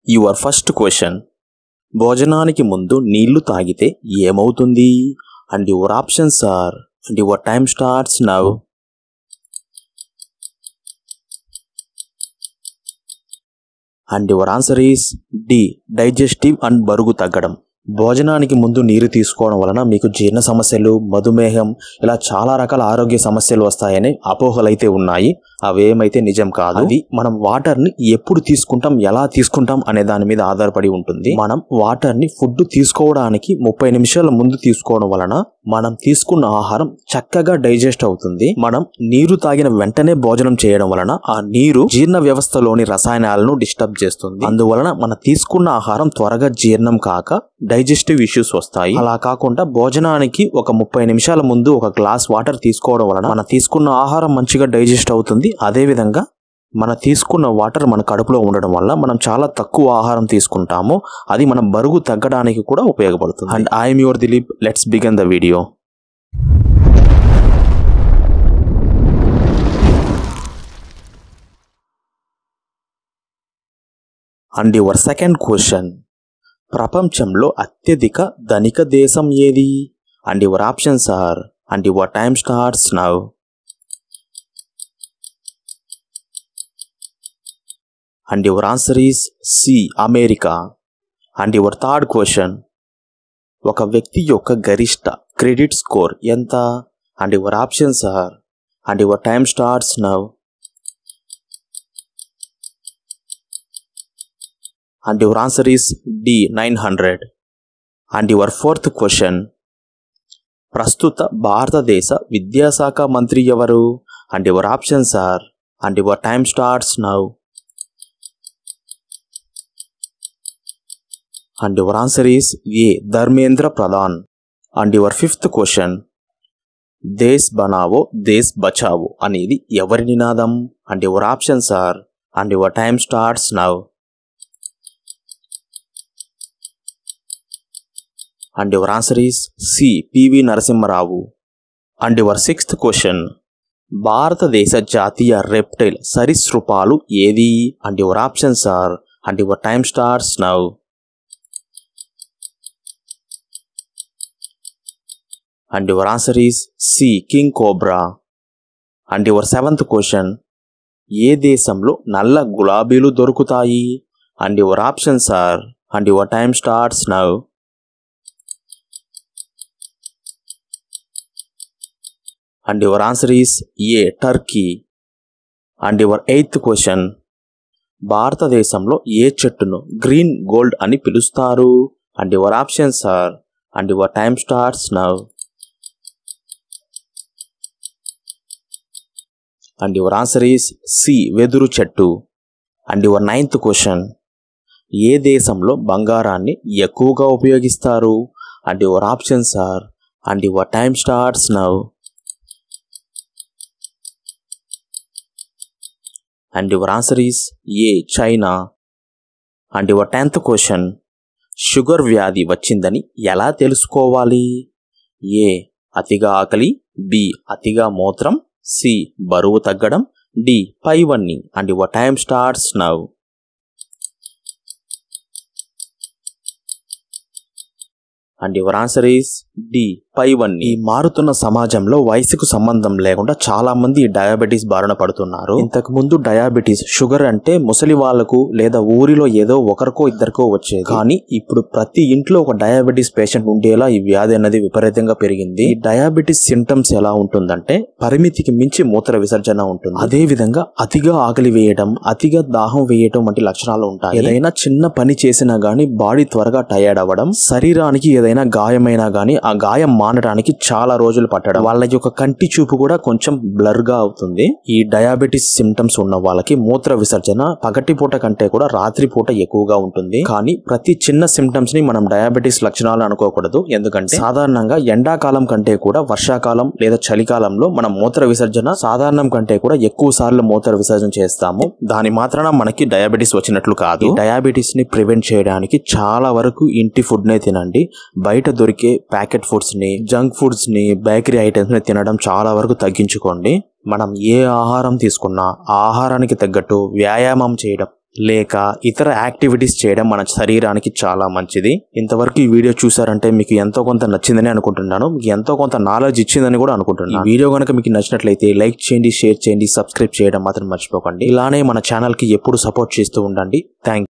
Your first question. భోజనానికి ముందు నీళ్లు తాగితే ఏమవుతుంది? And your options are, and your time starts now. And your answer is D, digestive and బరువు తగ్గడం. భోజనానికి ముందు నీరు తీసుకోవడం వలన మీకు జీర్ణ సమస్యలు, మధుమేహం ఇలా చాలా రకాల ఆరోగ్య సమస్యలు వస్తాయని అపోహలైతే ఉన్నాయి. అవేమైతే నిజం కాదు. అది మనం వాటర్ని ఎప్పుడు తీసుకుంటాం, ఎలా తీసుకుంటాం అనే దాని మీద ఆధారపడి ఉంటుంది. మనం వాటర్ని ఫుడ్ తీసుకోవడానికి 30 నిమిషాల ముందు తీసుకోవడం వలన మనం తీసుకున్న ఆహారం చక్కగా డైజెస్ట్ అవుతుంది. మనం నీరు తాగిన వెంటనే భోజనం చేయడం వలన ఆ నీరు జీర్ణ వ్యవస్థలోని రసాయనాలను డిస్టర్బ్ చేస్తుంది. అందువలన మనం తీసుకున్న ఆహారం త్వరగా జీర్ణం కాక డైజెస్టివ్ ఇష్యూస్ వస్తాయి. అలా కాకుండా భోజనానికి ఒక 30 నిమిషాల ముందు ఒక గ్లాస్ వాటర్ తీసుకోవడం వలన మనం తీసుకున్న ఆహారం మంచిగా డైజెస్ట్ అవుతుంది. అదే విధంగా మనం తీసుకున్న వాటర్ మన కడుపులో ఉండడం వల్ల మనం చాలా తక్కువ ఆహారం తీసుకుంటాము. అది మన బరువు తగ్గడానికి కూడా ఉపయోగపడుతుంది. And I'm your Dilip. Let's begin the video. And your second question. ప్రపంచంలో అత్యధిక ధనిక దేశం ఏది? And your options are, and your time starts now. And your answer is C, America. And your third question. ఒక వ్యక్తి యొక్క గరిష్ట క్రెడిట్ స్కోర్ ఎంత? And your options are, and your time starts now. And your answer is D, 900. And your fourth question. ప్రస్తుత భారతదేశ విద్యాశాఖ మంత్రి ఎవరు? And your options are, and your time starts now. And your answer is A, Dharmendra Pradhan. And your fifth question. దేశ్ బనావో దేశ్ బచావో అనేది ఎవరి నినాదం? And your options are, and your time starts now. And your answer is C, PV Narasimha Rao. And your sixth question. భారతదేశ జాతీయ reptile సరీసృపాలు ఏది? And your options are, and your time starts now. And your answer is C, king cobra. And your seventh question. ఏ దేశంలో నల్ల గులాబీలు దొరుకుతాయి? And your options are, and your time starts now. And your answer is A, Turkey. And your eighth question. భారతదేశంలో ఏ చెట్టును green gold అని పిలుస్తారు? And your options are, and your time starts now. And your answer is C, వెదురు చెట్టు. And your ninth question. ఏ దేశంలో బంగారాన్ని ఎక్కువగా ఉపయోగిస్తారు? And your options are, and your time starts now. And your answer is A, China. And your 10th question. Sugar వ్యాధి వచ్చిందని ఎలా తెలుసుకోవాలి? ఏ, అతిగా ఆకలి, బి, అతిగా మూత్రం, సి, బరువు తగ్గడం, డి, పైవన్నీ. And your time starts now. And your answer is D, పైవన్నీ. ఈ మారుతున్న సమాజంలో వయసుకు సంబంధం లేకుండా చాలా మంది డయాబెటీస్ బారిన పడుతున్నారు. ఇంతకు ముందు డయాబెటీస్, షుగర్ అంటే ముసలి వాళ్లకు లేదా ఊరిలో ఏదో ఒకరికో ఇద్దరికో వచ్చేది. కానీ ఇప్పుడు ప్రతి ఇంట్లో ఒక డయాబెటీస్ పేషెంట్ ఉండేలా ఈ వ్యాధి అనేది విపరీతంగా పెరిగింది. ఈ డయాబెటీస్ సింటమ్స్ ఎలా ఉంటుందంటే పరిమితికి మించి మూత్ర విసర్జన ఉంటుంది. అదే విధంగా అతిగా ఆకలి వేయడం, అతిగా దాహం వేయడం వంటి లక్షణాలు ఉంటాయి. ఏదైనా చిన్న పని చేసినా గానీ బాడీ త్వరగా టైర్డ్ అవ్వడం, శరీరానికి ఏదైనా గాయమైనా గానీ ఆ గాయం మానడానికి చాలా రోజులు పట్టడం, వాళ్ళ యొక్క కంటి చూపు కూడా కొంచెం బ్లర్ గా అవుతుంది. ఈ డయాబెటీస్ సిమ్టమ్స్ ఉన్న వాళ్ళకి మూత్ర విసర్జన పగటిపూట కంటే కూడా రాత్రిపూట ఎక్కువగా ఉంటుంది. కానీ ప్రతి చిన్న సిమ్టమ్స్ ని మనం డయాబెటీస్ లక్షణాలు అనుకోకూడదు. ఎందుకంటే సాధారణంగా ఎండాకాలం కంటే కూడా వర్షాకాలం లేదా చలికాలంలో మనం మూత్ర విసర్జన సాధారణం కంటే కూడా ఎక్కువ సార్లు మూత్ర విసర్జన చేస్తాము. దాని మాత్రాన మనకి డయాబెటీస్ వచ్చినట్లు కాదు. డయాబెటీస్ ని ప్రివెంట్ చేయడానికి చాలా వరకు ఇంటి ఫుడ్ నే తినండి. బయట దొరికే ప్యాకెట్ ఫుడ్స్ ని, జంక్ ఫుడ్స్ ని, బేకరీ ఐటమ్స్ ని తినడం చాలా వరకు తగ్గించుకోండి. మనం ఏ ఆహారం తీసుకున్నా ఆహారానికి తగ్గట్టు వ్యాయామం చేయడం, లేక ఇతర యాక్టివిటీస్ చేయడం మన శరీరానికి చాలా మంచిది. ఇంతవరకు ఈ వీడియో చూసారంటే మీకు ఎంతో కొంత నచ్చిందని అనుకుంటున్నాను. మీకు ఎంతో కొంత నాలెడ్జ్ ఇచ్చిందని కూడా అనుకుంటున్నాను. ఈ వీడియో కనుక మీకు నచ్చినట్లయితే లైక్ చేయండి, షేర్ చేయండి, సబ్స్క్రైబ్ చేయడం మాత్రం మర్చిపోకండి. ఇలానే మన ఛానల్ కి ఎప్పుడు సపోర్ట్ చేస్తూ ఉండండి. థ్యాంక్